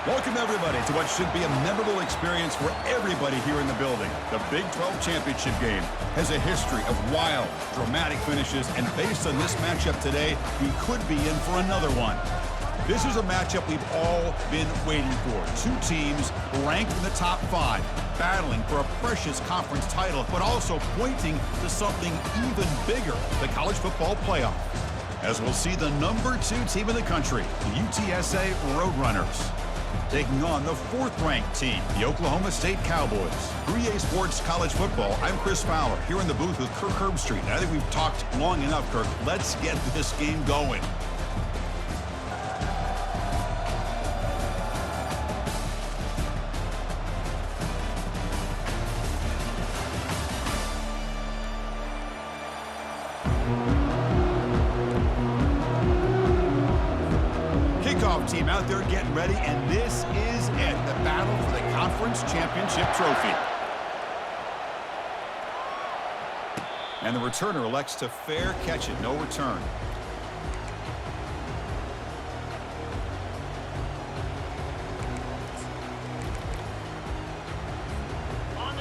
Welcome, everybody, to what should be a memorable experience for everybody here in the building. The Big 12 Championship game has a history of wild, dramatic finishes, and based on this matchup today, we could be in for another one. This is a matchup we've all been waiting for. Two teams ranked in the top 5, battling for a precious conference title, but also pointing to something even bigger, the college football playoff. As we'll see the number 2 team in the country, the UTSA Roadrunners, taking on the 4th-ranked team, the Oklahoma State Cowboys. 3A Sports College Football, I'm Chris Fowler, here in the booth with Kirk Herbstreit. And I think we've talked long enough, Kirk. Let's get this game going. Team out there getting ready, and this is it, the battle for the conference championship trophy. And the returner elects to fair catch it, no return.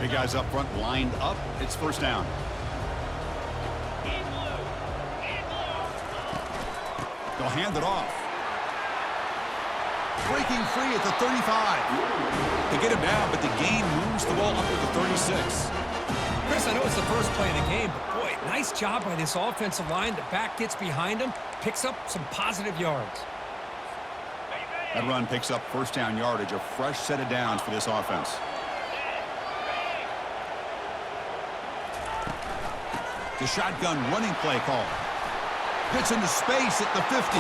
Big guys up front lined up. It's first down. They'll hand it off. Breaking free at the 35. They get him down, but the gain moves the ball up to the 36. Chris, I know it's the first play of the game, but boy, nice job by this offensive line. The back gets behind him, picks up some positive yards. That run picks up first down yardage, a fresh set of downs for this offense. The shotgun running play call. Gets into space at the 50.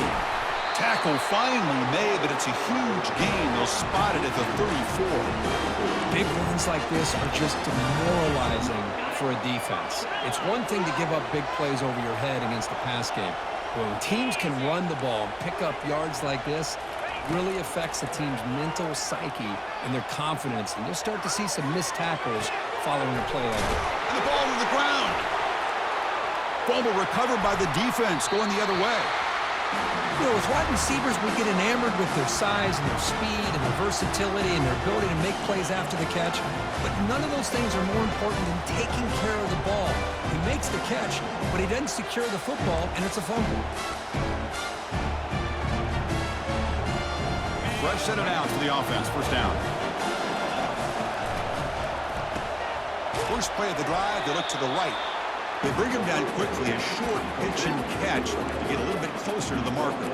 Tackle finally made, but it's a huge gain. They'll spot it at the 34. Big runs like this are just demoralizing for a defense. It's one thing to give up big plays over your head against the pass game. But when teams can run the ball and pick up yards like this, it really affects the team's mental psyche and their confidence. And you'll start to see some missed tackles following a play like that. And the ball to the ground. Fumble recovered by the defense, going the other way. You know, with wide receivers, we get enamored with their size and their speed and their versatility and their ability to make plays after the catch. But none of those things are more important than taking care of the ball. He makes the catch, but he doesn't secure the football, and it's a fumble. Fresh set of downs for the offense. First down. First play of the drive, they look to the right. They bring him down quickly, a short pitch and catch to get a little bit closer to the marker.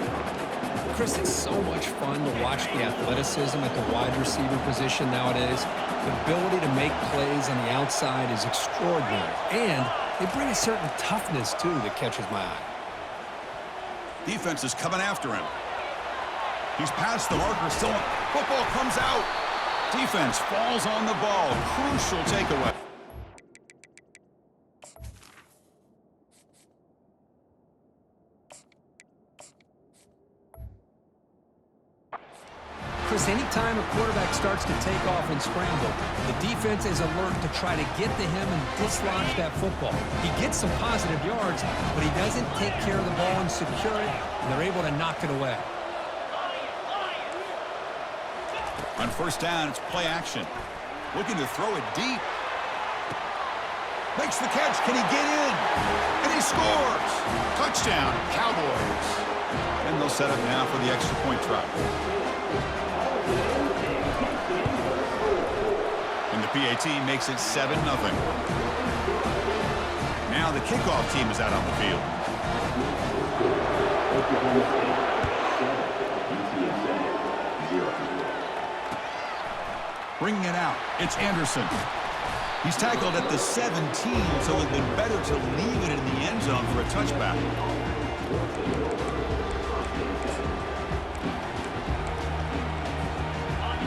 Chris, it's so much fun to watch the athleticism at the wide receiver position nowadays. The ability to make plays on the outside is extraordinary. And they bring a certain toughness, too, that catches my eye. Defense is coming after him. He's past the marker, still. Football comes out. Defense falls on the ball. Crucial takeaway. Chris, anytime a quarterback starts to take off and scramble, the defense is alert to try to get to him and dislodge that football. He gets some positive yards, but he doesn't take care of the ball and secure it, and they're able to knock it away. On first down, it's play action. Looking to throw it deep. Makes the catch. Can he get in? And he scores! Touchdown, Cowboys. And they'll set up now for the extra point try. And the PAT makes it 7-0. Now the kickoff team is out on the field. Bringing it out, it's Anderson. He's tackled at the 17, so it would have been better to leave it in the end zone for a touchback.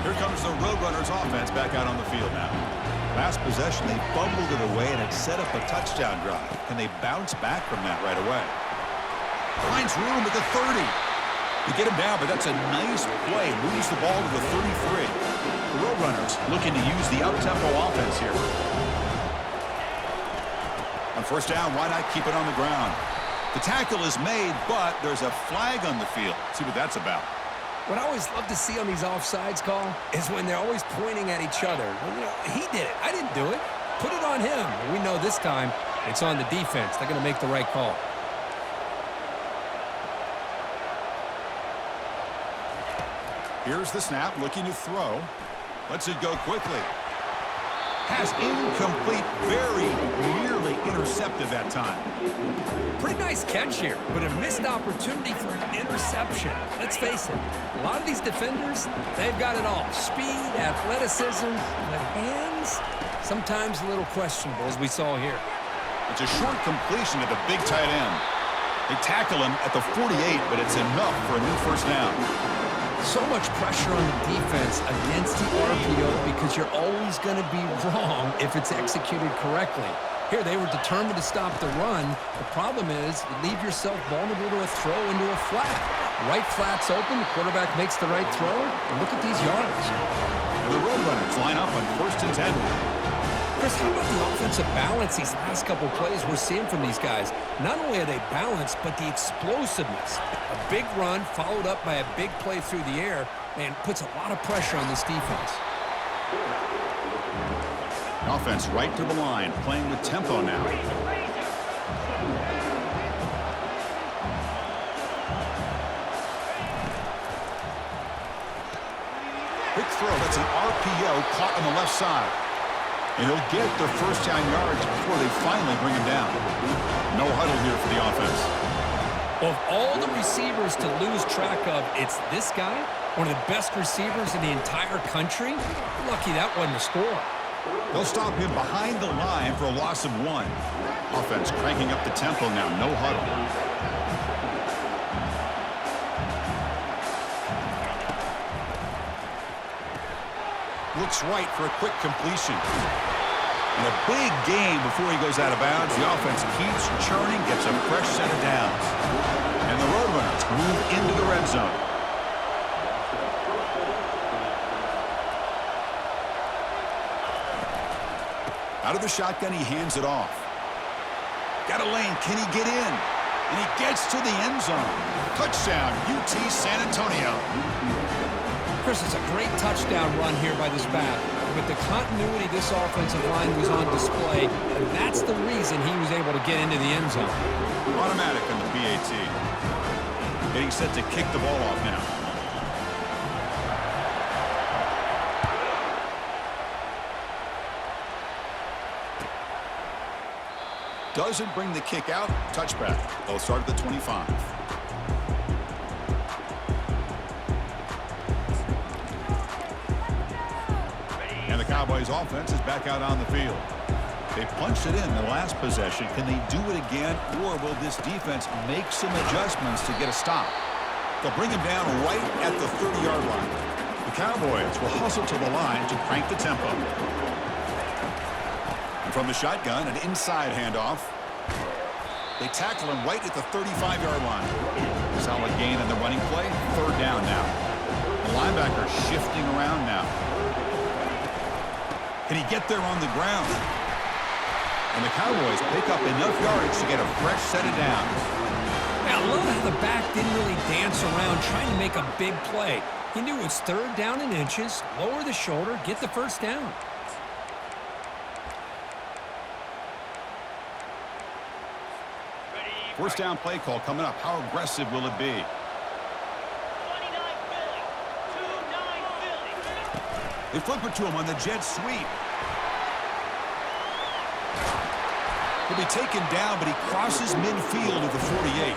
Here comes the Roadrunners offense back out on the field now. Last possession, they fumbled it away, and it set up a touchdown drive. Can they bounce back from that right away? Finds room at the 30. They get him down, but that's a nice play. Moves the ball to the 33. The Roadrunners looking to use the up-tempo offense here. On first down, why not keep it on the ground? The tackle is made, but there's a flag on the field. See what that's about. What I always love to see on these offsides call is when they're always pointing at each other. Well, you know, he did it. I didn't do it. Put it on him. And we know this time it's on the defense. They're going to make the right call. Here's the snap, looking to throw. Lets it go quickly. Has incomplete, very nearly intercepted that time. Pretty nice catch here, but a missed opportunity for an interception. Let's face it, a lot of these defenders, they've got it all. Speed, athleticism, but hands, sometimes a little questionable, as we saw here. It's a short completion to the big tight end. They tackle him at the 48, but it's enough for a new first down. So much pressure on the defense against the RPO because you're always going to be wrong if it's executed correctly. Here, they were determined to stop the run. The problem is you leave yourself vulnerable to a throw into a flat. Right flat's open, the quarterback makes the right throw, and look at these yards. And the Roadrunners line up on 1st and 10. Chris, how about the offensive balance these last couple plays we're seeing from these guys? Not only are they balanced, but the explosiveness. A big run followed up by a big play through the air, man, puts a lot of pressure on this defense. Offense right to the line, playing with tempo now. Quick throw, that's an RPO caught on the left side. And he'll get their first down yards before they finally bring him down. No huddle here for the offense. Of all the receivers to lose track of, it's this guy, one of the best receivers in the entire country. Lucky that wasn't a score. They'll stop him behind the line for a loss of 1. Offense cranking up the tempo now, no huddle. Looks right for a quick completion. And a big game before he goes out of bounds. The offense keeps churning, gets a fresh set of downs. And the Roadrunners move into the red zone. Out of the shotgun, he hands it off. Got a lane. Can he get in? And he gets to the end zone. Touchdown, UT San Antonio. Chris, it's a great touchdown run here by this back. But the continuity this offensive line was on display, and that's the reason he was able to get into the end zone. Automatic on the PAT. Getting set to kick the ball off now. Doesn't bring the kick out. Touchback. They'll start at the 25. And the Cowboys offense is back out on the field. They punched it in the last possession. Can they do it again, or will this defense make some adjustments to get a stop? They'll bring him down right at the 30-yard line. The Cowboys will hustle to the line to crank the tempo. And from the shotgun, an inside handoff. They tackle him right at the 35-yard line. Solid gain on the running play. 3rd down now. The linebacker shifting around now. Can he get there on the ground? And the Cowboys pick up enough yards to get a fresh set of downs. Now, I love how the back didn't really dance around trying to make a big play. He knew it's 3rd down in inches, lower the shoulder, get the first down. First down play call coming up. How aggressive will it be? 29 Philly. 2-9 Philly. They flip it to him on the jet sweep. He'll be taken down, but he crosses midfield at the 48.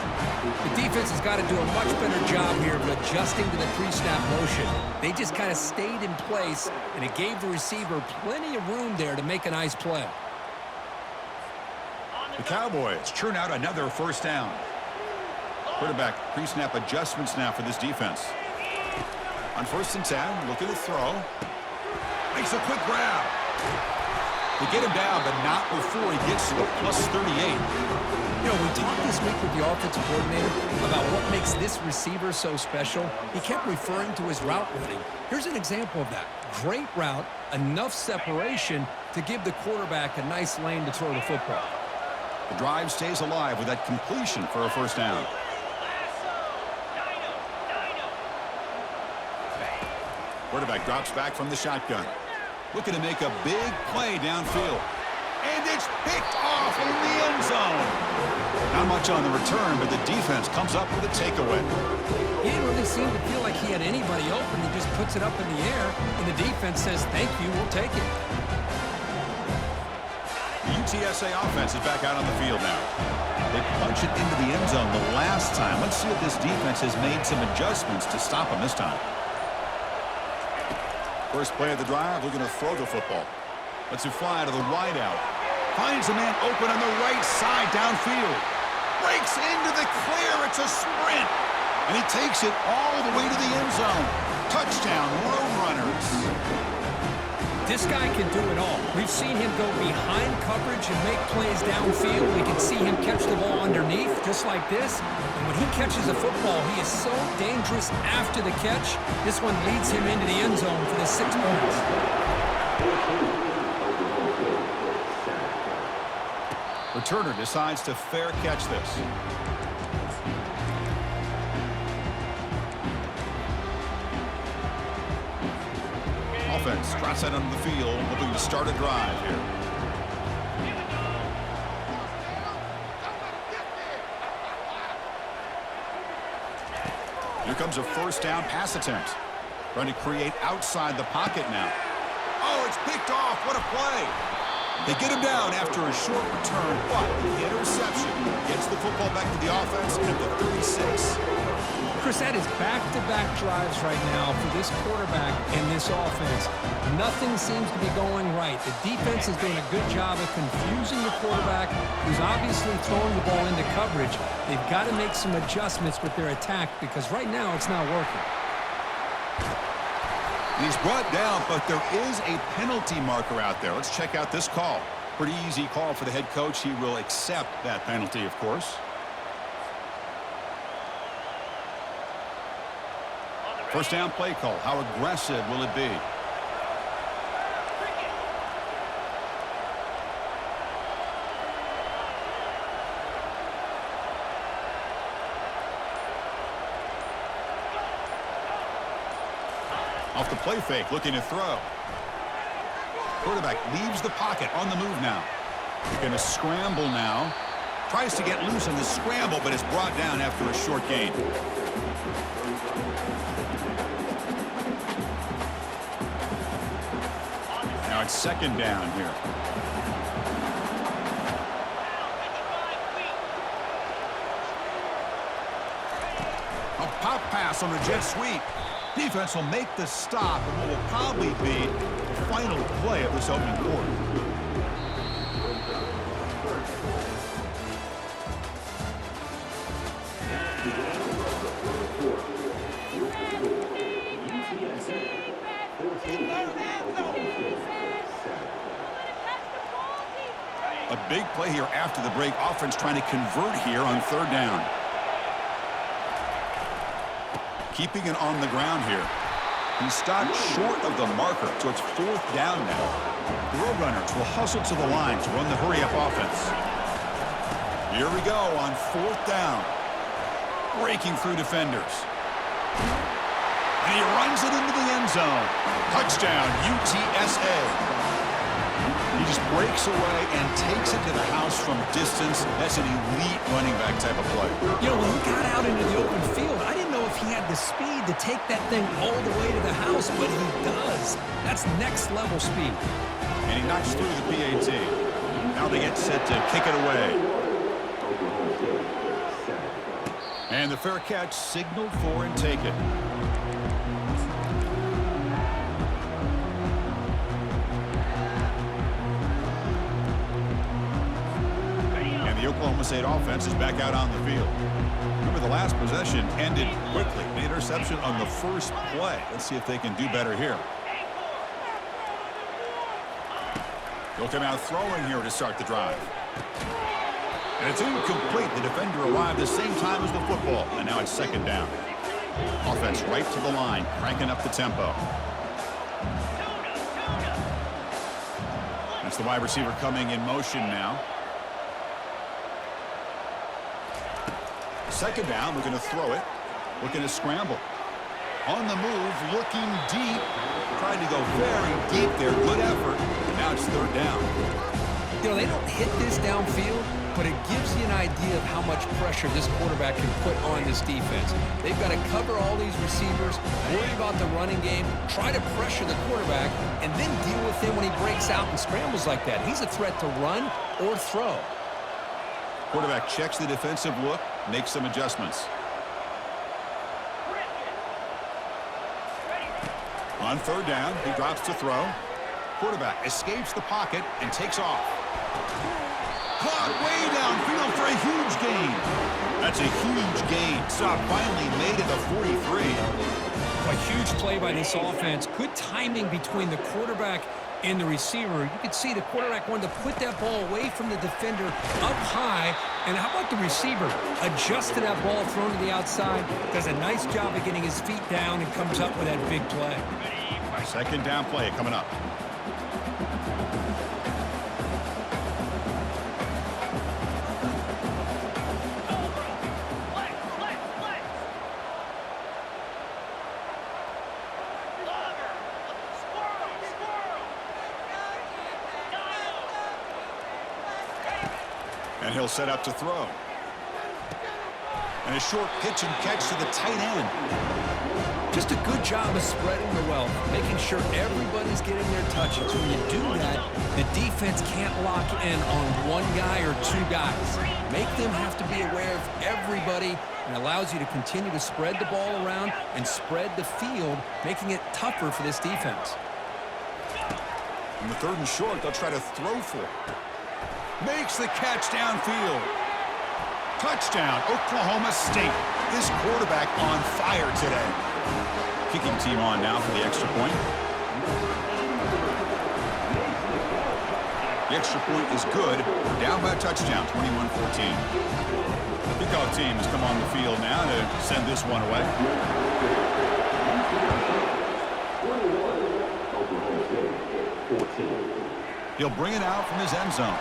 The defense has got to do a much better job here of adjusting to the pre-snap motion. They just kind of stayed in place, and it gave the receiver plenty of room there to make a nice play. The Cowboys churn out another first down. Quarterback pre-snap adjustments now for this defense. On 1st and 10, looking to throw. Makes a quick grab. They get him down, but not before he gets to the plus 38. You know, we talked this week with the offensive coordinator about what makes this receiver so special. He kept referring to his route running. Here's an example of that. Great route, enough separation to give the quarterback a nice lane to throw the football. The drive stays alive with that completion for a first down. Quarterback drops back from the shotgun. Looking to make a big play downfield. And it's picked off in the end zone. Not much on the return, but the defense comes up with a takeaway. He didn't really seem to feel like he had anybody open. He just puts it up in the air, and the defense says, thank you, we'll take it. The UTSA offense is back out on the field now. They punch it into the end zone the last time. Let's see if this defense has made some adjustments to stop them this time. First play of the drive, looking to throw the football. Lets it fly to the wideout. Finds a man open on the right side downfield. Breaks into the clear. It's a sprint. And he takes it all the way to the end zone. Touchdown, Roadrunners. This guy can do it all. We've seen him go behind coverage and make plays downfield. We can see him catch the ball underneath, just like this. And when he catches the football, he is so dangerous after the catch. This one leads him into the end zone for the 6 points. Returner decides to fair catch this. Offense trots out onto the field, hoping to start a drive here. Here comes a first down pass attempt. Trying to create outside the pocket now. Oh, it's picked off. What a play. They get him down after a short return, but the interception gets the football back to the offense at the 36. Chris, that is back-to-back drives right now for this quarterback and this offense. Nothing seems to be going right. The defense is doing a good job of confusing the quarterback, who's obviously throwing the ball into coverage. They've got to make some adjustments with their attack because right now it's not working. He's brought down, but there is a penalty marker out there. Let's check out this call. Pretty easy call for the head coach. He will accept that penalty, of course. First down play call. How aggressive will it be? Off the play fake, looking to throw. Quarterback leaves the pocket on the move now. He's going to scramble now. Tries to get loose on the scramble, but is brought down after a short gain. Now it's second down here. A pop pass on a jet sweep. Defense will make the stop and what will probably be the final play of this opening quarter. A big play here after the break. Offense trying to convert here on third down. Keeping it on the ground here. He stopped short of the marker, so it's fourth down now. The Roadrunners will hustle to the line to run the hurry-up offense. Here we go on fourth down. Breaking through defenders. And he runs it into the end zone. Touchdown, UTSA. He just breaks away and takes it to the house from distance. That's an elite running back type of play. You know, when he got out into the open field, I didn't know if he had the speed to take that thing all the way to the house, but he does. That's next level speed. And he knocks through the PAT. Now they get set to kick it away. And the fair catch signaled for and taken. The Oklahoma State offense is back out on the field. Remember, the last possession ended quickly. An interception on the first play. Let's see if they can do better here. They'll come out throwing here to start the drive. And it's incomplete. The defender arrived the same time as the football. And now it's second down. Offense right to the line, cranking up the tempo. That's the wide receiver coming in motion now. Second down, looking to throw it. Looking to scramble. On the move, looking deep. Trying to go very deep there. Good effort. And now it's third down. You know, they don't hit this downfield, but it gives you an idea of how much pressure this quarterback can put on this defense. They've got to cover all these receivers, worry about the running game, try to pressure the quarterback, and then deal with him when he breaks out and scrambles like that. He's a threat to run or throw. Quarterback checks the defensive look, makes some adjustments. On third down, he drops to throw. Quarterback escapes the pocket and takes off. Caught way downfield for a huge gain. That's a huge gain. Stop finally made it to 43. A huge play by this offense. Good timing between the quarterback and the receiver. You could see the quarterback wanted to put that ball away from the defender up high. And how about the receiver? Adjusts to that ball thrown to the outside. Does a nice job of getting his feet down and comes up with that big play. Second down play coming up. And he'll set up to throw. And a short pitch and catch to the tight end. Just a good job of spreading the wealth, making sure everybody's getting their touches. When you do that, the defense can't lock in on one guy or two guys. Make them have to be aware of everybody, and allows you to continue to spread the ball around and spread the field, making it tougher for this defense. In the third and short, they'll try to throw for it. Makes the catch downfield. Touchdown, Oklahoma State. This quarterback on fire today. Kicking team on now for the extra point. The extra point is good. We're down by a touchdown, 21-14. Kickoff team has come on the field now to send this one away. He'll bring it out from his end zone.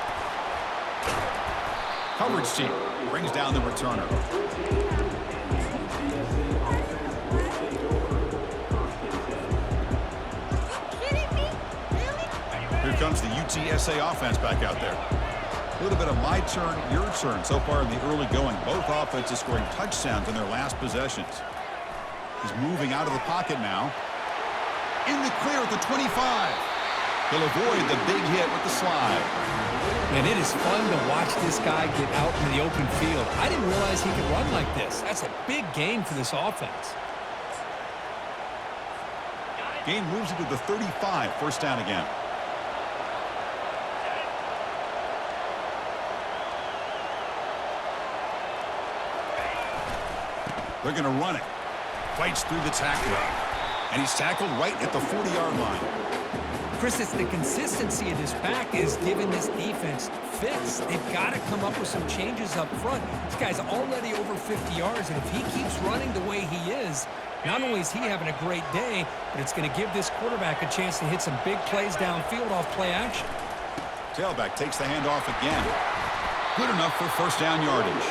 Coverage team brings down the returner. Here comes the UTSA offense back out there. A little bit of my turn, your turn so far in the early going. Both offenses scoring touchdowns in their last possessions. He's moving out of the pocket now. In the clear at the 25. He'll avoid the big hit with the slide. And it is fun to watch this guy get out in the open field. I didn't realize he could run like this. That's a big game for this offense. Game moves into the 35, first down again. They're going to run it. Fights through the tackler. And he's tackled right at the 40-yard line. Chris, it's the consistency of this back is giving this defense fits. They've got to come up with some changes up front. This guy's already over 50 yards, and if he keeps running the way he is, not only is he having a great day, but it's going to give this quarterback a chance to hit some big plays downfield off play action. Tailback takes the handoff again. Good enough for first down yardage.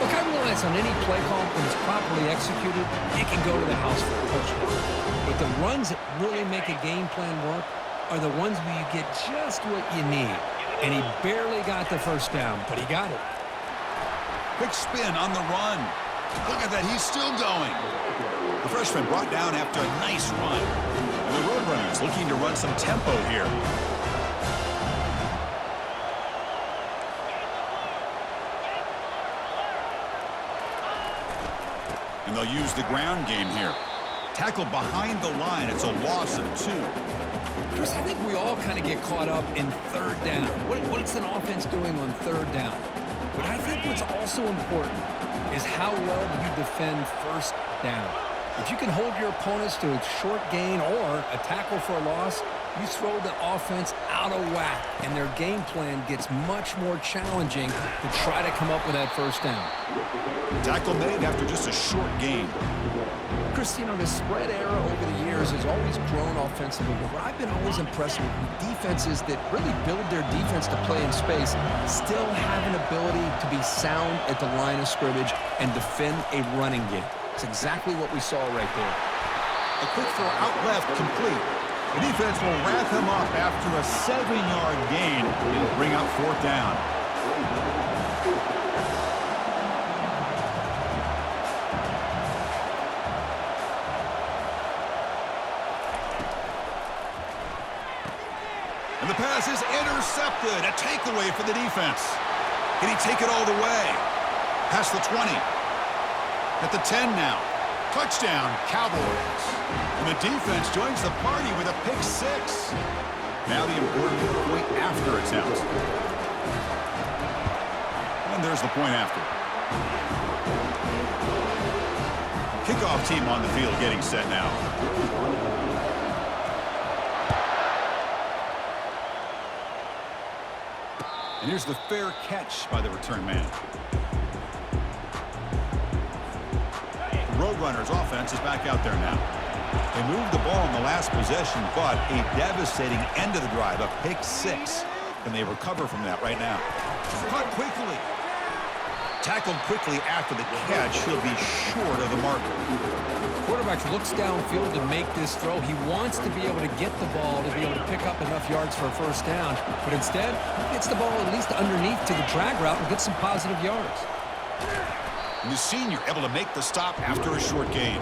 Look, I realize on any play call, when it's properly executed, it can go to the house for a touchdown. But the runs that really make a game plan work are the ones where you get just what you need. And he barely got the first down, but he got it. Quick spin on the run. Look at that, he's still going. The freshman brought down after a nice run. And the Roadrunners looking to run some tempo here. And they'll use the ground game here. Tackled behind the line. It's a loss of 2. Chris, I think we all kind of get caught up in third down. What's an offense doing on third down? But I think what's also important is how well do you defend first down. If you can hold your opponents to a short gain or a tackle for a loss, you throw the offense out of whack, and their game plan gets much more challenging to try to come up with that first down. Tackle made after just a short gain. Chris, you know, the spread era over the years has always grown offensively, but what I've been always impressed with defenses that really build their defense to play in space still have an ability to be sound at the line of scrimmage and defend a running game. It's exactly what we saw right there. A quick throw out left, complete. The defense will wrap him up after a 7-yard gain. It'll bring up 4th down. And the pass is intercepted. A takeaway for the defense. Can he take it all the way? Past the 20. At the 10 now. Touchdown, Cowboys. And the defense joins the party with a pick 6. Now the important point after attempt. And there's the point after. Kickoff team on the field getting set now. And here's the fair catch by the return man. Roadrunners offense is back out there now. They moved the ball in the last possession, but a devastating end of the drive, a pick 6. Can they recover from that right now? Caught quickly. Tackled quickly after the catch. He'll be short of the mark. Quarterback looks downfield to make this throw. He wants to be able to get the ball to be able to pick up enough yards for a 1st down, but instead, he gets the ball at least underneath to the drag route and gets some positive yards. And the senior able to make the stop after a short gain.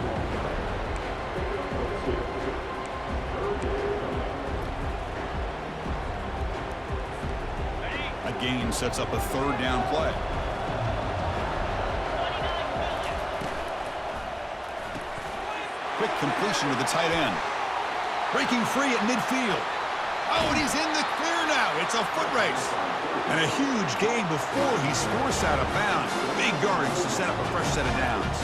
That gain sets up a 3rd down play. Quick completion to the tight end. Breaking free at midfield. Oh, and he's in the clear now. It's a foot race. And a huge gain before he's forced out of bounds. Big yardage to set up a fresh set of downs.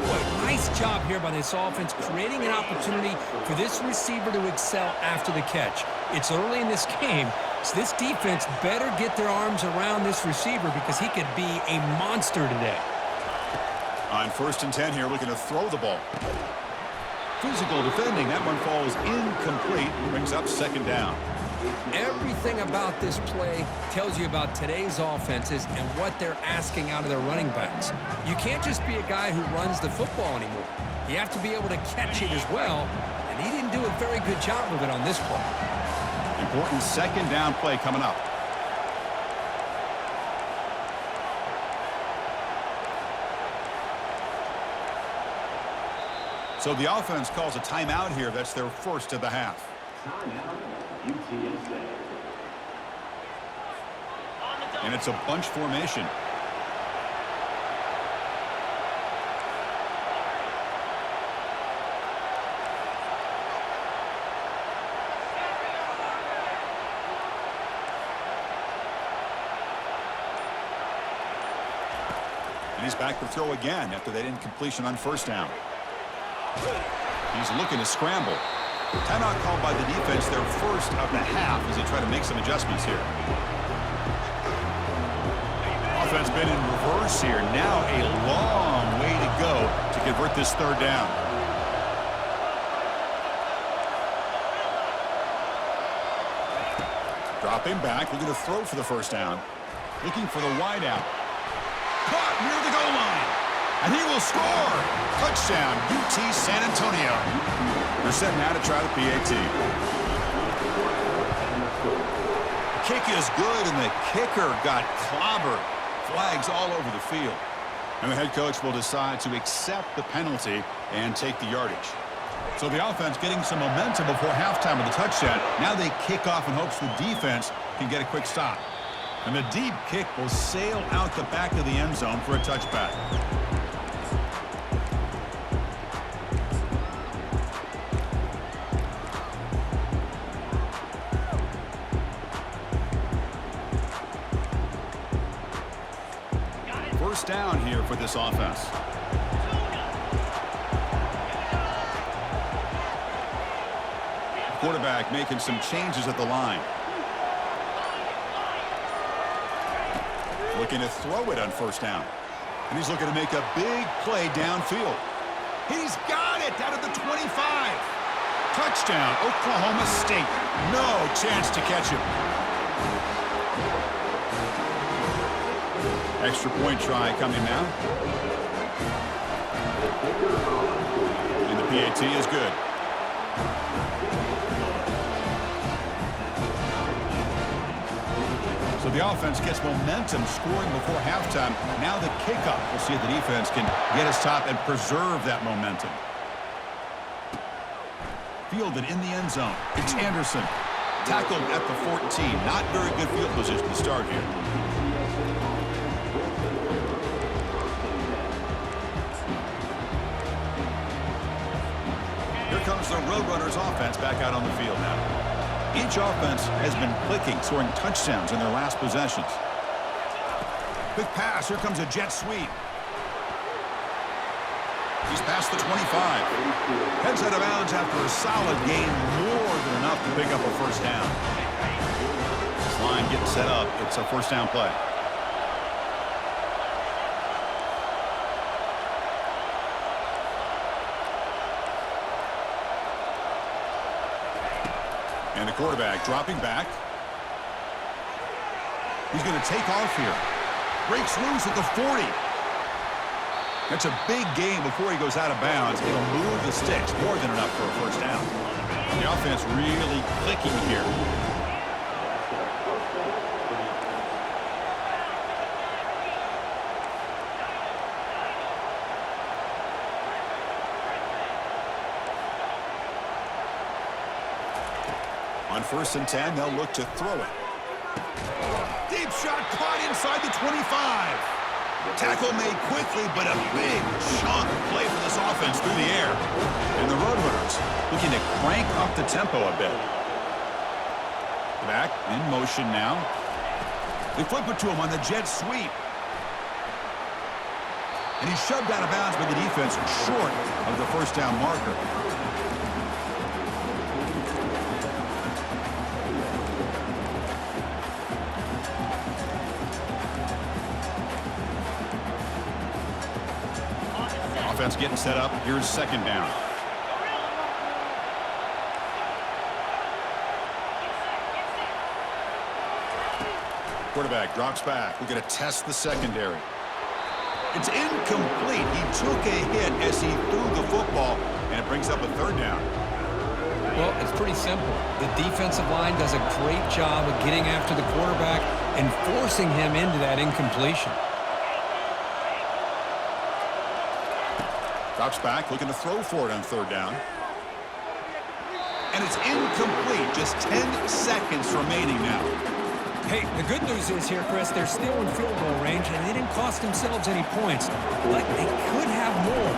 Boy, nice job here by this offense, creating an opportunity for this receiver to excel after the catch. It's early in this game, so this defense better get their arms around this receiver because he could be a monster today. On 1st and 10 here, looking to throw the ball. Physical defending. That one falls incomplete. Brings up 2nd down. Everything about this play tells you about today's offenses and what they're asking out of their running backs. You can't just be a guy who runs the football anymore. You have to be able to catch it as well, and he didn't do a very good job of it on this play. Important 2nd down play coming up. So the offense calls a timeout here. That's their 1st of the half. Timeout, UTSA. And it's a bunch formation. And he's back to throw again after that incompletion on 1st down. He's looking to scramble. Timeout called by the defense, their 1st of the half as they try to make some adjustments here. Offense been in reverse here. Now a long way to go to convert this 3rd down. Dropping back, looking to throw for the 1st down. Looking for the wide out. Caught near the goal line. And he will score. Touchdown, UT San Antonio. They're set now to try the PAT. Kick is good, and the kicker got clobbered. Flags all over the field. And the head coach will decide to accept the penalty and take the yardage. So the offense getting some momentum before halftime with the touchdown. Now they kick off in hopes the defense can get a quick stop. And the deep kick will sail out the back of the end zone for a touchback. First down here for this offense. Quarterback making some changes at the line. Looking to throw it on 1st down. And he's looking to make a big play downfield. He's got it out of the 25. Touchdown, Oklahoma State. No chance to catch him. Extra point try coming now. And the PAT is good. So the offense gets momentum scoring before halftime. Now the kickoff. We'll see if the defense can get his top and preserve that momentum. Fielded in the end zone. It's Anderson. Tackled at the 14. Not very good field position to start here. Here comes the Roadrunners offense back out on the field now. Each offense has been clicking, scoring touchdowns in their last possessions. Quick pass. Here comes a jet sweep. He's past the 25. Heads out of bounds after a solid gain, more than enough to pick up a first down. This line getting set up. It's a first down play. And the quarterback dropping back. He's going to take off here. Breaks loose at the 40. That's a big gain before he goes out of bounds. It'll move the sticks, more than enough for a first down. The offense really clicking here. On 1st and 10, they'll look to throw it. Deep shot caught inside the 25. Tackle made quickly, but a big chunk play for this offense through the air. And the Roadrunners looking to crank up the tempo a bit. Back in motion now. They flip it to him on the jet sweep. And he's shoved out of bounds by the defense short of the first down marker. Offense getting set up. Here's second down. Quarterback drops back. We're going to test the secondary. It's incomplete. He took a hit as he threw the football, and it brings up a third down. Well, it's pretty simple. The defensive line does a great job of getting after the quarterback and forcing him into that incompletion. Drops back, looking to throw for it on third down. And it's incomplete. Just 10 seconds remaining now. Hey, the good news is here, Chris, they're still in field goal range, and they didn't cost themselves any points. But they could have more.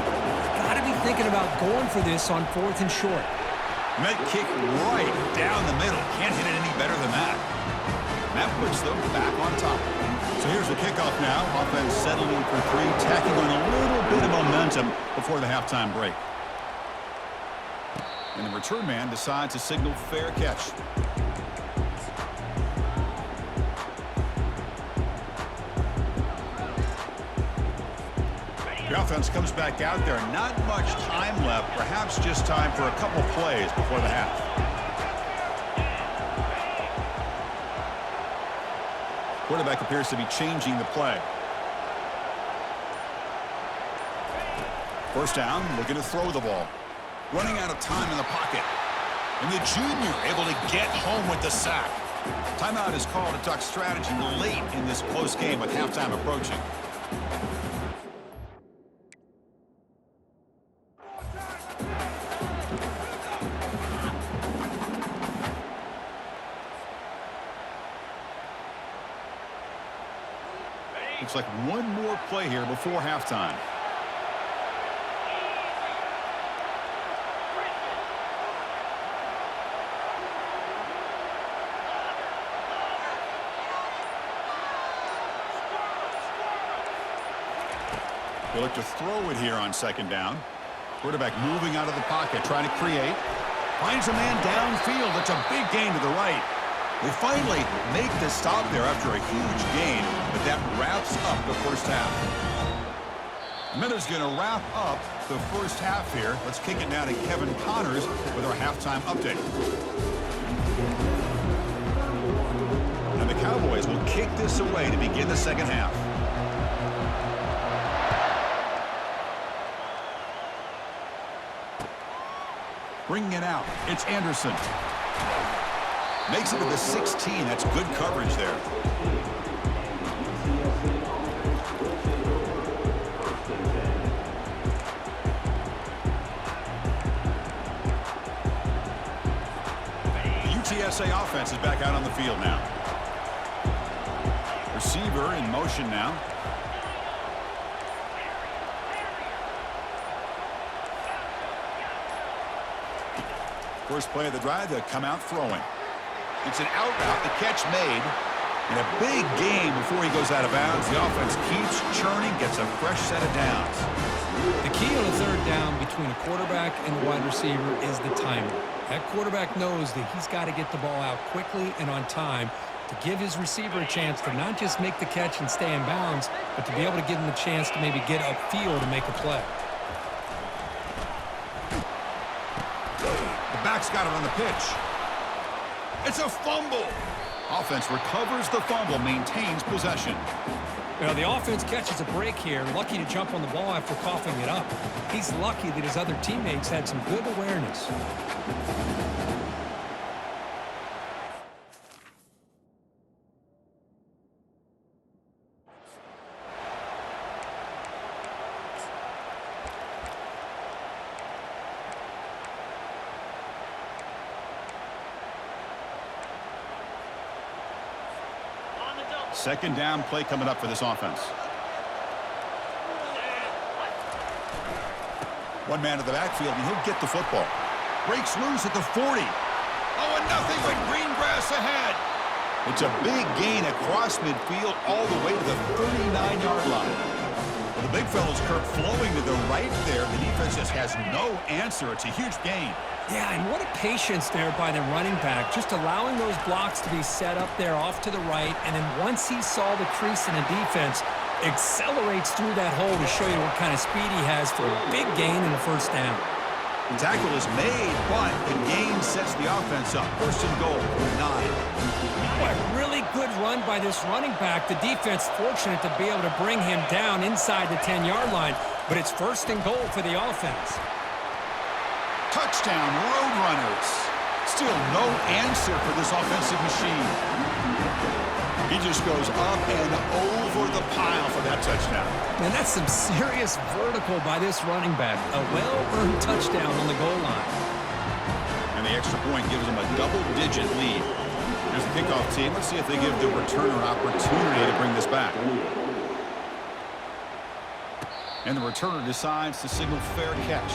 Got to be thinking about going for this on 4th and short. Met kick right down the middle. Can't hit it any better than that. That puts them back on top. So here's the kickoff now. Offense settling for 3, tacking on a little bit of momentum before the halftime break. And the return man decides to signal fair catch. The offense comes back out there. Not much time left. Perhaps just time for a couple plays before the half. Quarterback appears to be changing the play. First down, looking to throw the ball. Running out of time in the pocket. And the junior able to get home with the sack. Timeout is called to talk strategy late in this close game with halftime approaching. Looks like one more play here before halftime. They look to throw it here on second down. Quarterback moving out of the pocket, trying to create. Finds a man downfield. It's a big gain to the right. They finally make the stop there after a huge gain, but that wraps up the first half. Minutes going to wrap up the first half here. Let's kick it now to Kevin Connors with our halftime update. And the Cowboys will kick this away to begin the second half. Bringing it out. It's Anderson. Makes it to the 16. That's good coverage there. The UTSA offense is back out on the field now. Receiver in motion now. First play of the drive, they'll come out throwing. It's an out route, the catch made, and a big gain before he goes out of bounds. The offense keeps churning, gets a fresh set of downs. The key on a third down between a quarterback and the wide receiver is the timing. That quarterback knows that he's got to get the ball out quickly and on time to give his receiver a chance to not just make the catch and stay in bounds, but to be able to give him a chance to maybe get upfield and make a play. The back's got it on the pitch. It's a fumble. Offense recovers the fumble, maintains possession. You know, the offense catches a break here, lucky to jump on the ball after coughing it up. He's lucky that his other teammates had some good awareness. Second down play coming up for this offense. One man to the backfield, and he'll get the football. Breaks loose at the 40. Oh, and nothing but green grass ahead. It's a big gain across midfield all the way to the 39-yard line. Well, the big fellow's Kirk flowing to the right there. The defense just has no answer. It's a huge gain. Yeah, and what a patience there by the running back, just allowing those blocks to be set up there off to the right, and then once he saw the crease in the defense, accelerates through that hole to show you what kind of speed he has for a big gain in the first down. The tackle is made, but the gain sets the offense up. First and goal, 9. Boy, really good run by this running back. The defense fortunate to be able to bring him down inside the 10-yard line, but it's first and goal for the offense. Touchdown, Roadrunners. Still no answer for this offensive machine. He just goes up and over the pile for that touchdown. Man, that's some serious vertical by this running back. A well-earned touchdown on the goal line. And the extra point gives them a double-digit lead. Here's the kickoff team. Let's see if they give the returner an opportunity to bring this back. And the returner decides to signal fair catch.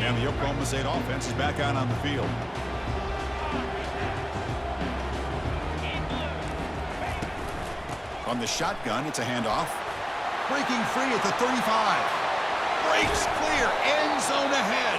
And the Oklahoma State offense is back out on the field. From the shotgun, it's a handoff. Breaking free at the 35. Breaks clear, end zone ahead.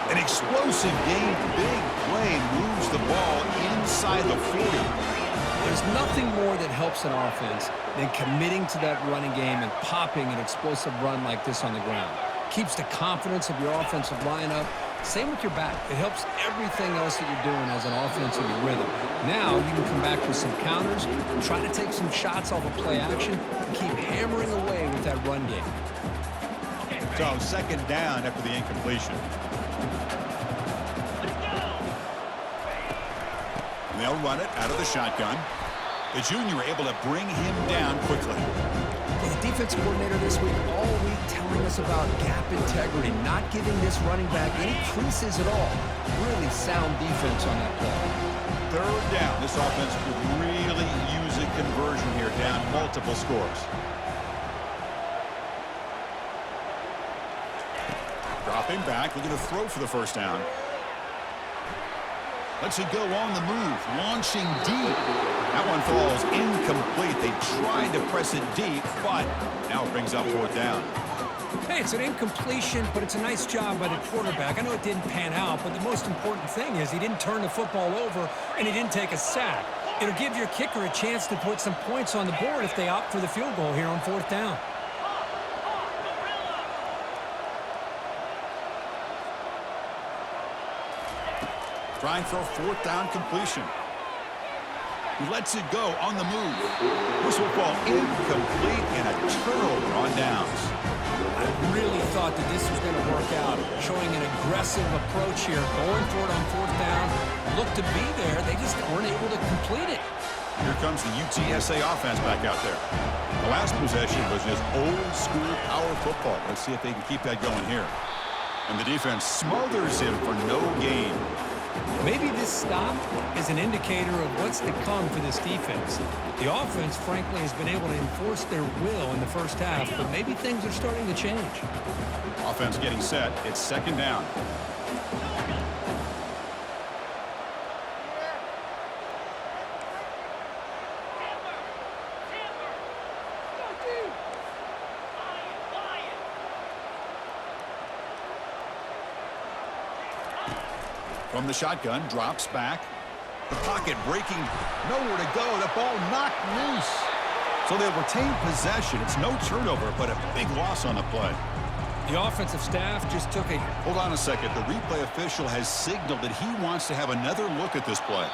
An explosive game, big play, moves the ball inside the 40. There's nothing more that helps an offense than committing to that running game and popping an explosive run like this on the ground. Keeps the confidence of your offensive lineup. Same with your back. It helps everything else that you're doing as an offensive rhythm. Now you can come back with some counters, try to take some shots off of play action, and keep hammering away with that run game. So second down after the incompletion. And they'll run it out of the shotgun. The junior able to bring him down quickly. The defensive coordinator this week all week telling us about gap integrity, not giving this running back any creases at all. Really sound defense on that play. Third down. This offense could really use a conversion here, down multiple scores. Dropping back, looking to throw for the first down. Lets it go on the move, launching deep. That one falls incomplete. They tried to press it deep, but now it brings up fourth down. Hey, it's an incompletion, but it's a nice job by the quarterback. I know it didn't pan out, but the most important thing is he didn't turn the football over and he didn't take a sack. It'll give your kicker a chance to put some points on the board if they opt for the field goal here on fourth down. Trying for a fourth down completion. He lets it go on the move. This will fall incomplete and a turnover on downs. I really thought that this was going to work out, showing an aggressive approach here, going for it on fourth down. Looked to be there. They just weren't able to complete it. Here comes the UTSA offense back out there. The last possession was just old-school power football. Let's see if they can keep that going here. And the defense smothers him for no gain. Maybe this stop is an indicator of what's to come for this defense. The offense, frankly, has been able to enforce their will in the first half, but maybe things are starting to change. Offense getting set. It's second down. From the shotgun, drops back. The pocket breaking, nowhere to go. The ball knocked loose. So they'll retain possession. It's no turnover, but a big loss on the play. The offensive staff just took a... Hold on a second. The replay official has signaled that he wants to have another look at this play.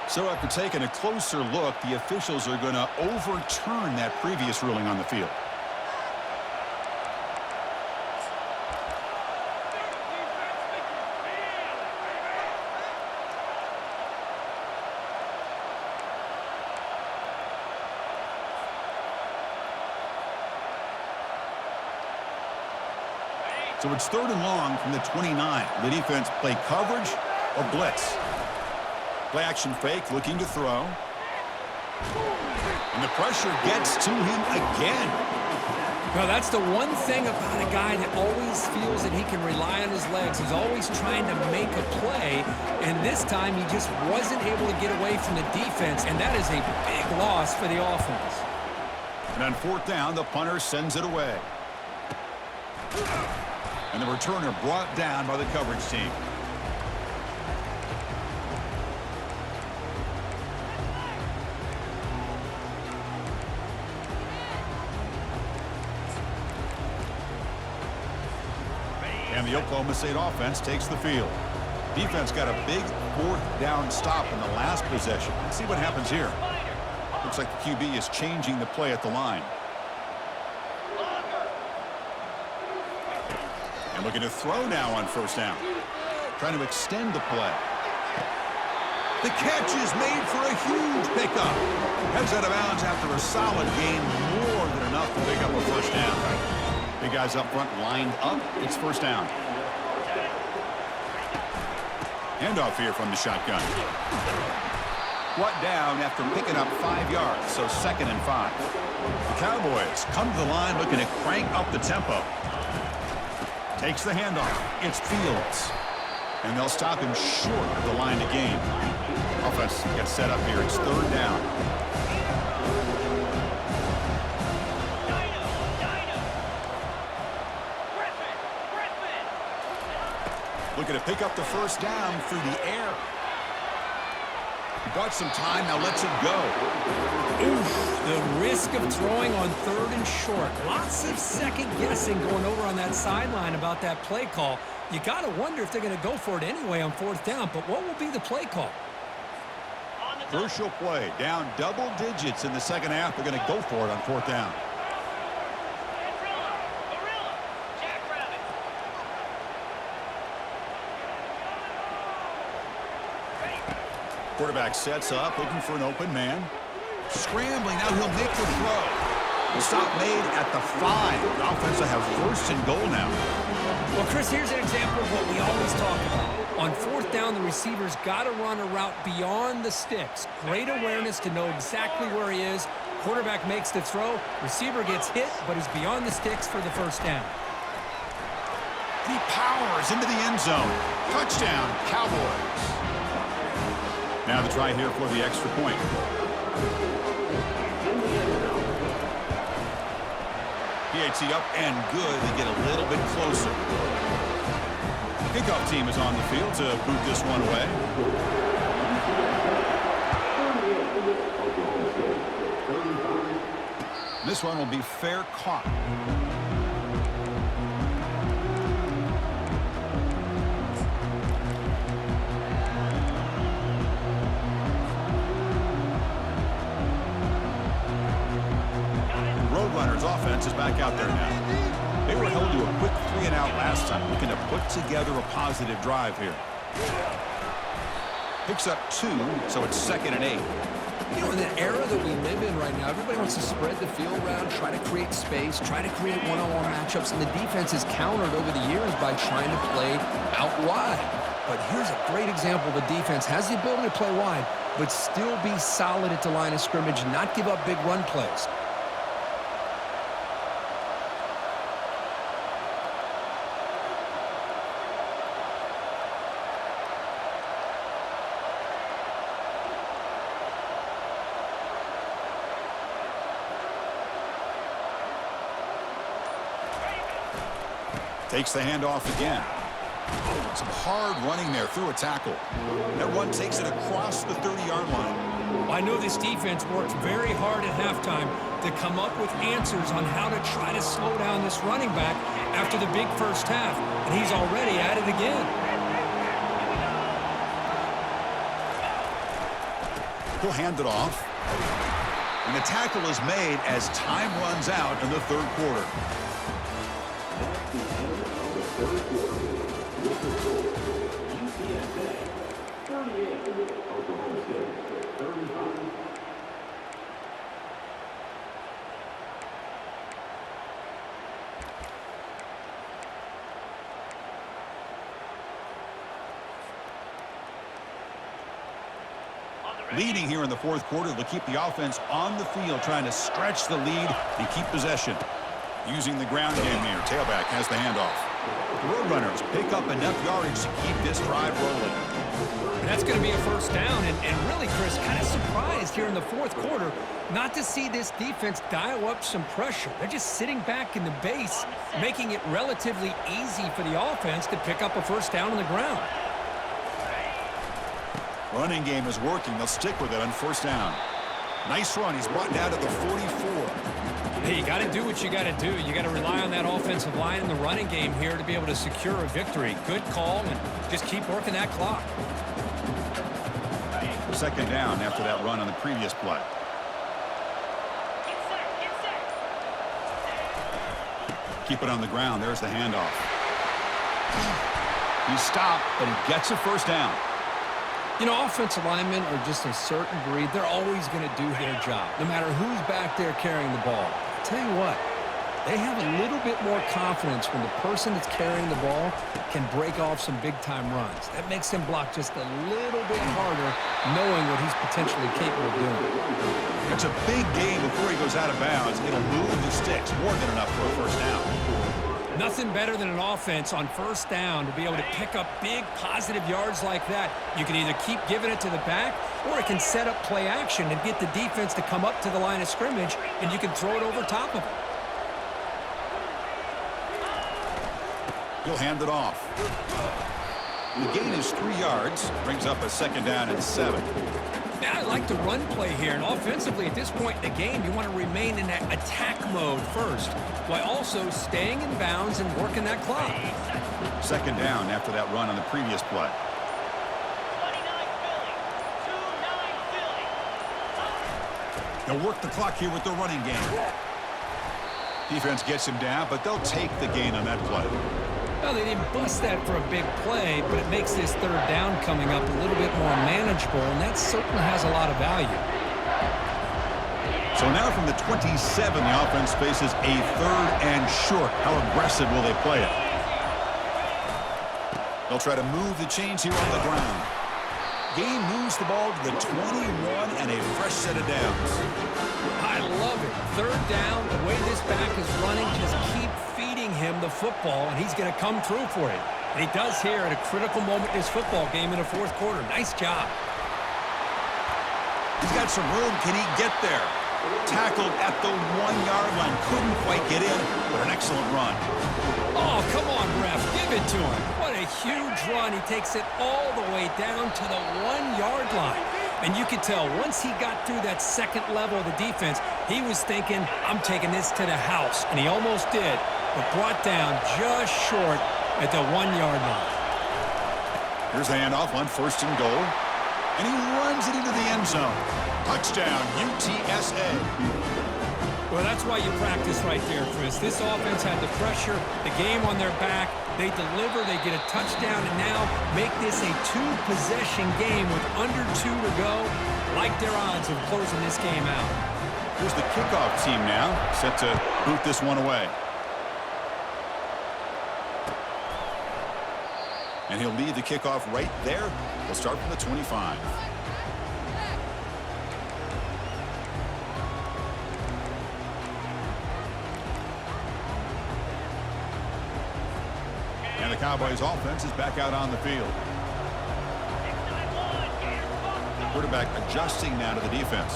So after taking a closer look, the officials are going to overturn that previous ruling on the field. So it's third and long from the 29. The defense play coverage or blitz. Play action fake, looking to throw. And the pressure gets to him again. Well, that's the one thing about a guy that always feels that he can rely on his legs. He's always trying to make a play, and this time he just wasn't able to get away from the defense, and that is a big loss for the offense. And on fourth down, the punter sends it away. And the returner brought down by the coverage team. And the Oklahoma State offense takes the field. Defense got a big fourth down stop in the last possession. Let's see what happens here. Looks like the QB is changing the play at the line. And looking to throw now on first down. Trying to extend the play. The catch is made for a huge pickup. Heads out of bounds after a solid gain, more than enough to pick up a first down. Big guys up front lined up. It's first down. Handoff here from the shotgun. Brought down after picking up 5 yards, so second and 5. The Cowboys come to the line looking to crank up the tempo. Takes the handoff. It's Fields. And they'll stop him short of the line to gain. Offense gets set up here. It's third down. Looking to pick up the first down through the air. He bought some time, now lets it go. Oof, the risk of throwing on third and short. Lots of second guessing going over on that sideline about that play call. You got to wonder if they're going to go for it anyway on fourth down, but what will be the play call? Crucial play, down double digits in the second half. They're going to go for it on fourth down. Quarterback sets up, looking for an open man. Scrambling, now he'll make the throw. The stop made at the 5. The offense will have first and goal now. Well, Chris, here's an example of what we always talk about. On fourth down, the receiver's got to run a route beyond the sticks. Great awareness to know exactly where he is. Quarterback makes the throw. Receiver gets hit, but is beyond the sticks for the first down. He powers into the end zone. Touchdown, Cowboys. Now the try here for the extra point. PAT up and good. They get a little bit closer. The kickoff team is on the field to boot this one away. This one will be fair caught. back out there now. They were held to a quick 3-and-out last time, looking to put together a positive drive here. Picks up 2, so it's 2nd and 8. You know, in the era that we live in right now, everybody wants to spread the field around, try to create space, try to create one-on-one matchups, and the defense has countered over the years by trying to play out wide. But here's a great example. The defense has the ability to play wide, but still be solid at the line of scrimmage, not give up big run plays. Takes the handoff again. Some hard running there through a tackle. That run takes it across the 30-yard line. I know this defense worked very hard at halftime to come up with answers on how to try to slow down this running back after the big first half, and he's already at it again. He'll hand it off. And the tackle is made as time runs out in the third quarter. Leading here in the fourth quarter to keep the offense on the field, trying to stretch the lead and keep possession. Using the ground game here, tailback has the handoff. The Roadrunners pick up enough yardage to keep this drive rolling. And that's going to be a first down, and really, Chris, kind of surprised here in the fourth quarter not to see this defense dial up some pressure. They're just sitting back in the base, making it relatively easy for the offense to pick up a first down on the ground. Running game is working. They'll stick with it on first down. Nice run. He's brought down to the 44. Hey, you got to do what you got to do. You got to rely on that offensive line in the running game here to be able to secure a victory. Good call, and just keep working that clock. Second down after that run on the previous play. Keep it on the ground. There's the handoff. He stopped, but he gets a first down. You know, offensive linemen are just a certain breed. They're always going to do their job, no matter who's back there carrying the ball. I'll tell you what, they have a little bit more confidence when the person that's carrying the ball can break off some big-time runs. That makes him block just a little bit harder, knowing what he's potentially capable of doing. It's a big game before he goes out of bounds. It'll move the sticks more than enough for a first down. Nothing better than an offense on first down to be able to pick up big positive yards like that. You can either keep giving it to the back, or it can set up play action and get the defense to come up to the line of scrimmage, and you can throw it over top of it. He'll hand it off. The gain is 3 yards, brings up a second down and 7. Now, I like the run play here, and offensively at this point in the game, you want to remain in that attack mode first, while also staying in bounds and working that clock. Second down after that run on the previous play. 29 Philly. They'll work the clock here with the running game. Defense gets him down, but they'll take the gain on that play. Well, they didn't bust that for a big play, but it makes this third down coming up a little bit more manageable, and that certainly has a lot of value. So now from the 27, the offense faces a 3rd and short. How aggressive will they play it? They'll try to move the chains here on the ground. Game moves the ball to the 21 and a fresh set of downs. I love it. Third down, the way this back is running, just keep feeding him the football, and he's going to come through for it. And he does here at a critical moment in this football game in the fourth quarter. Nice job. He's got some room. Can he get there? Tackled at the 1-yard line. Couldn't quite get in, but an excellent run. Oh, come on, ref. Give it to him. What a huge run. He takes it all the way down to the 1-yard line. And you could tell once he got through that second level of the defense, he was thinking, I'm taking this to the house. And he almost did, but brought down just short at the 1-yard line. Here's the handoff on 1st and goal. And he runs it into the end zone. Touchdown, UTSA. Well, that's why you practice right there, Chris. This offense had the pressure, the game on their back. They deliver, they get a touchdown, and now make this a two-possession game with under 2 to go. Like their odds of closing this game out. Here's the kickoff team now, set to boot this one away. And he'll lead the kickoff right there. He'll start from the 25. And the Cowboys offense is back out on the field. Quarterback adjusting now to the defense.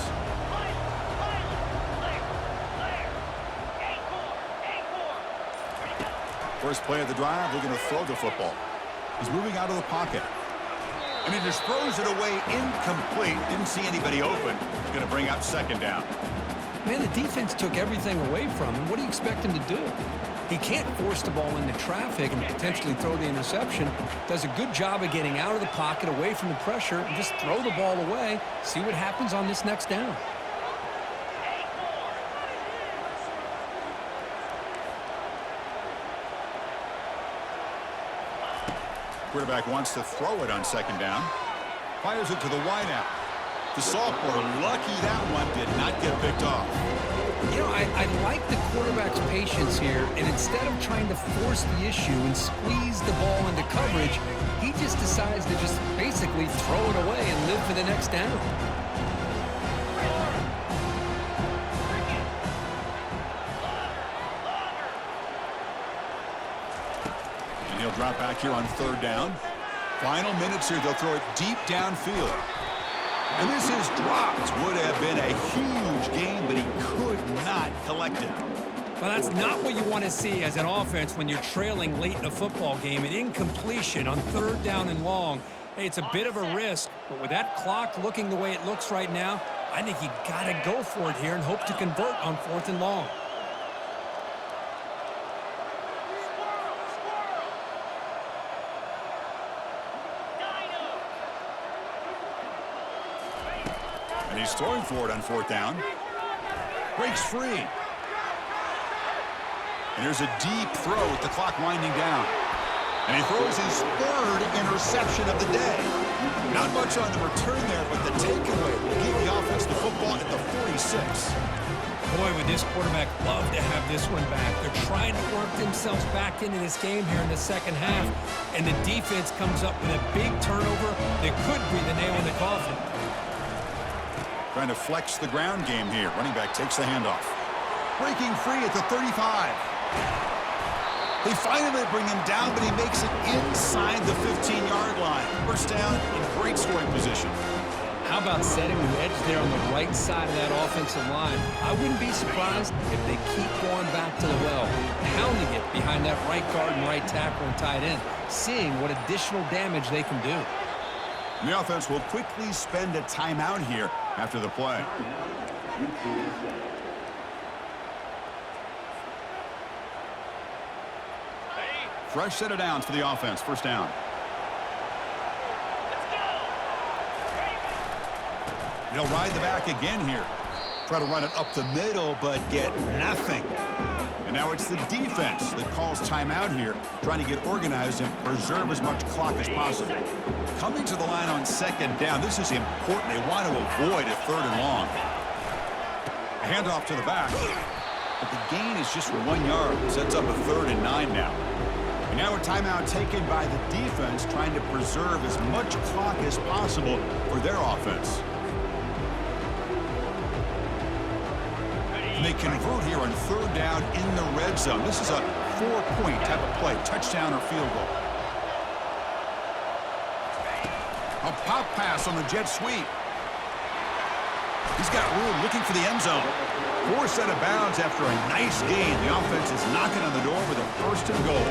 First play of the drive, they're going to throw the football. He's moving out of the pocket. And he just throws it away incomplete. Didn't see anybody open. He's going to bring up second down. Man, the defense took everything away from him. What do you expect him to do? He can't force the ball into traffic and potentially throw the interception. Does a good job of getting out of the pocket, away from the pressure, and just throw the ball away. See what happens on this next down. Quarterback wants to throw it on second down. Fires it to the wideout. The sophomore, lucky that one did not get picked off. You know, I like the quarterback's patience here, and instead of trying to force the issue and squeeze the ball into coverage, he just decides to just basically throw it away and live for the next down. And he'll drop back here on third down. Final minutes here, they'll throw it deep downfield. And this is dropped. Would have been a huge game, but he could not collect it. Well, that's not what you want to see as an offense when you're trailing late in a football game. An incompletion on third down and long. Hey, it's a bit of a risk, but with that clock looking the way it looks right now, I think you got to go for it here and hope to convert on fourth and long. And he's throwing for it on fourth down. Breaks free. And there's a deep throw with the clock winding down. And he throws his third interception of the day. Not much on the return there, but the takeaway will give the offense the football at the 46. Boy, would this quarterback love to have this one back. They're trying to work themselves back into this game here in the second half. And the defense comes up with a big turnover that could be the nail in the coffin. Trying to flex the ground game here. Running back takes the handoff. Breaking free at the 35. They finally bring him down, but he makes it inside the 15-yard line. First down in great scoring position. How about setting the edge there on the right side of that offensive line? I wouldn't be surprised if they keep going back to the well, pounding it behind that right guard and right tackle and tight end, seeing what additional damage they can do. And the offense will quickly spend a timeout here after the play. Fresh set of downs for the offense. First down. He'll ride the back again here. Try to run it up the middle, but get nothing. And now it's the defense that calls timeout here, trying to get organized and preserve as much clock as possible. Coming to the line on second down, this is important. They want to avoid a third and long. A handoff to the back, but the gain is just 1 yard. Sets up a 3rd and 9 now. And now a timeout taken by the defense, trying to preserve as much clock as possible for their offense. And they convert here on third down in the red zone. This is a 4-point type of play, touchdown or field goal. A pop pass on the jet sweep. He's got room looking for the end zone. 4 set of bounds after a nice gain. The offense is knocking on the door with a 1st and goal.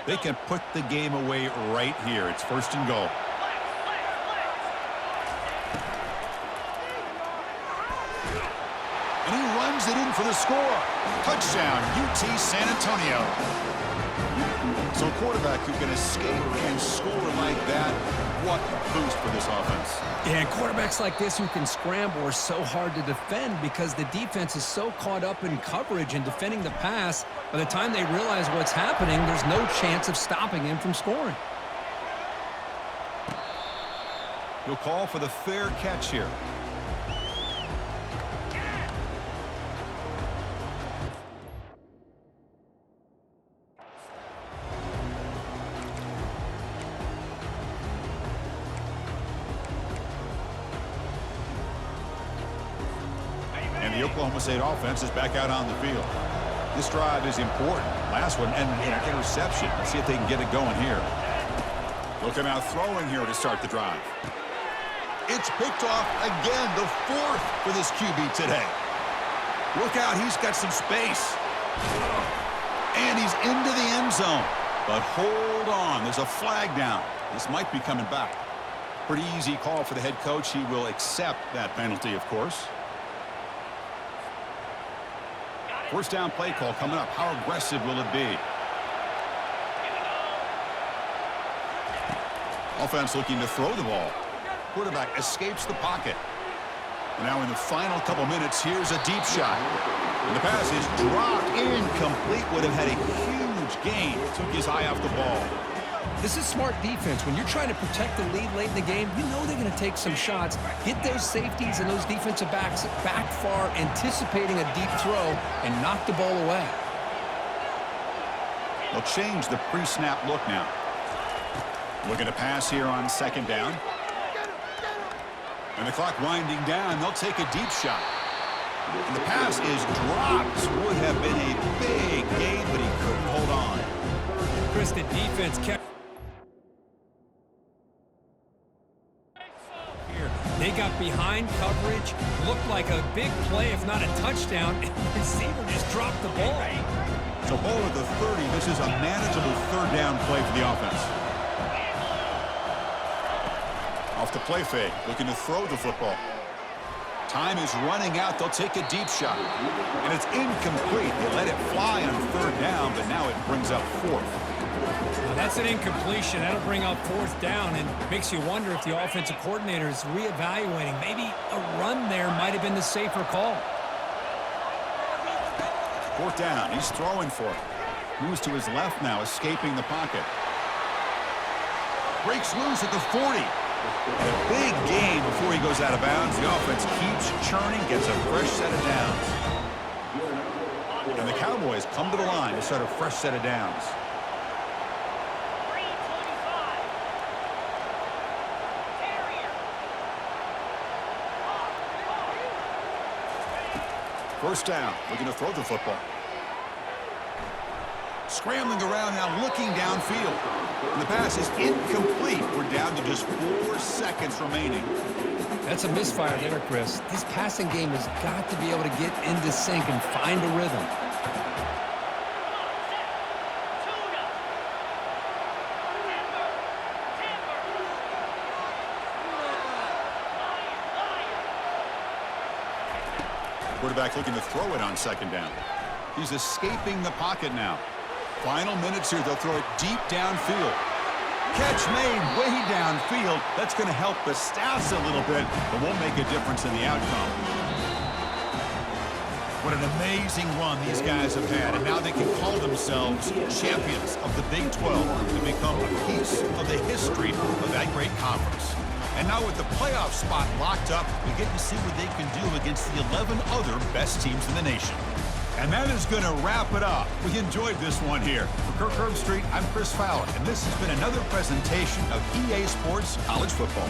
They can put the game away right here. It's 1st and goal. And he runs Runs it in for the score. Touchdown, UT San Antonio. So a quarterback who can escape and score like that, what a boost for this offense. Yeah, and quarterbacks like this who can scramble are so hard to defend because the defense is so caught up in coverage and defending the pass. By the time they realize what's happening, there's no chance of stopping him from scoring. He'll call for the fair catch here. And the Oklahoma State offense is back out on the field. This drive is important. Last one, and an interception. Let's see if they can get it going here. Looking out throwing here to start the drive. It's picked off again, the fourth for this QB today. Look out, he's got some space. And he's into the end zone. But hold on, there's a flag down. This might be coming back. Pretty easy call for the head coach. He will accept that penalty, of course. First down play call coming up. How aggressive will it be? Offense looking to throw the ball. Quarterback escapes the pocket. Now in the final couple minutes, here's a deep shot. And the pass is dropped incomplete. Would have had a huge gain. Took his eye off the ball. This is smart defense. When you're trying to protect the lead late in the game, you know they're going to take some shots. Get those safeties and those defensive backs back far, anticipating a deep throw, and knock the ball away. They'll change the pre-snap look now. Looking to pass here on second down. And the clock winding down. They'll take a deep shot. And the pass is dropped. Would have been a big gain, but he couldn't hold on. Chris, the defense kept here. They got behind coverage. Looked like a big play, if not a touchdown. And the receiver just dropped the ball. So ball at the 30. This is a manageable third down play for the offense. Off the play fake, looking to throw the football. Time is running out. They'll take a deep shot. And it's incomplete. They let it fly on third down, but now it brings up fourth. Well, that's an incompletion. That'll bring up fourth down and makes you wonder if the offensive coordinator is reevaluating. Maybe a run there might have been the safer call. Fourth down. He's throwing for it. Moves to his left now, escaping the pocket. Breaks loose at the 40. And a big gain before he goes out of bounds. The offense keeps churning, gets a fresh set of downs. And the Cowboys come to the line to start a fresh set of downs. First down, looking to throw the football. Scrambling around now, looking downfield. And the pass is incomplete. We're down to just 4 seconds remaining. That's a misfire there, Chris. This passing game has got to be able to get into sync and find a rhythm. Quarterback looking to throw it on second down. He's escaping the pocket now. Final minutes here. They'll throw it deep downfield. Catch made way downfield. That's going to help the Stats a little bit, but won't make a difference in the outcome. What an amazing run these guys have had, and now they can call themselves champions of the Big 12 and become a piece of the history of that great conference. And now with the playoff spot locked up, we get to see what they can do against the 11 other best teams in the nation. And that is going to wrap it up. We enjoyed this one here. For Kirk Herbstreit, I'm Chris Fowler, and this has been another presentation of EA Sports College Football.